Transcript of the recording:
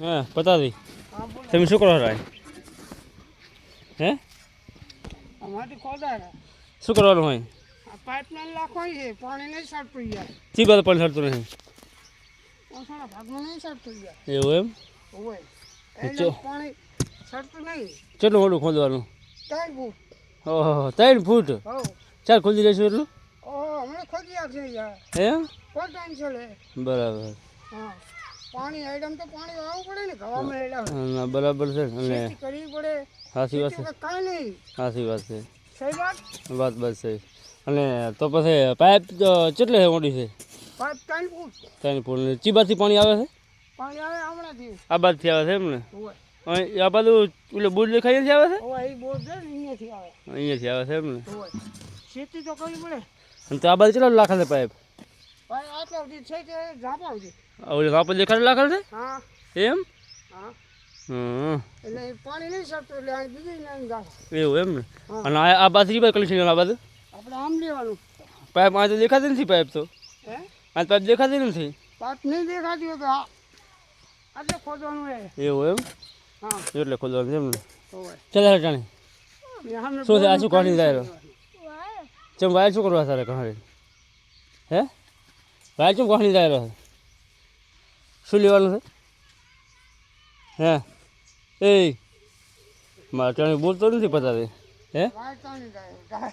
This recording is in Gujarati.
હા પતા દી હા બોલો તમે શું કરો રાય હે અમારી ખોદાય શું કરવાનું હોય આ પાઇપલાઇન નાખવાની છે પાણી નહીં સાટતું યાર ચી બાદ પાણી છાડતું નહીં ઓછાના ભાગમાં નહીં સાટતું યાર એવું એમ હોય એટલે પાણી સાટતું નહીં કેટલું મોટું ખોદવાનું 3 ફૂટ ઓહો 3 ફૂટ હો ચાલ ખોદી લઈશું એટલું ઓહો હમણાં ખોદી આવશે યાર એમ કોઈ ટેન્શન લે બરાબર હા પાણી આઈડમ તો પાણી વાવવું પડે ને ગવામાં એડા ના બરાબર છે અને ખેતી કરવી પડે સાચી વાત છે કાંઈ નહીં સાચી વાત છે સહી વાત બસ છે અને તો પછી પાઇપ કેટલે છે મોટી છે પાઇપ 3 ફૂટ 3 ફૂટ ચી બાજુથી પાણી આવે છે પાણી આવે હમણાંથી આ બાજુથી આવે છે એમ ને હોય આ બાજુ એટલે બુજ દેખાય છે આવે છે હોય એ બોર છે ને અહીંયાથી આવે અહીંયાથી આવે છે એમ ને હોય ખેતી તો કરવી પડે અને તો આ બાજુ કેટલા લાખા છે પાઇપ ભાઈ આટલા સુધી છે કે ઝાપા સુધી ઓલે આપણે દેખાડે લાખા છે હા એમ હા હમ એટલે પાણી નહીં સાટતું એટલે આ બીજી નહીં ઝાપા એવું એમ ને અને આ બાજુ કઈ બાજુ કલેક્શન આ બાજુ આપણે આમ લેવાનું પાઇપ આ તો દેખાતી નથી પાઇપ તો હે આ પાઇપ દેખાતી નથી પાઇપ નહીં દેખાતી હોય તો આ આટલે ખોદવાનું એ એવું એમ હા એટલે ખોદવાનું એમ ને હોય ચાલ જાણી શું છે આ શું કાઢી જાય ચમ વાયર શું કરવા સારા કહાડી હે વાયર ચમ કાઢી જાય શું લેવાનું છે હે એ મારે ચાણી બોલતો નથી પતા હે વાય ચાણી જાય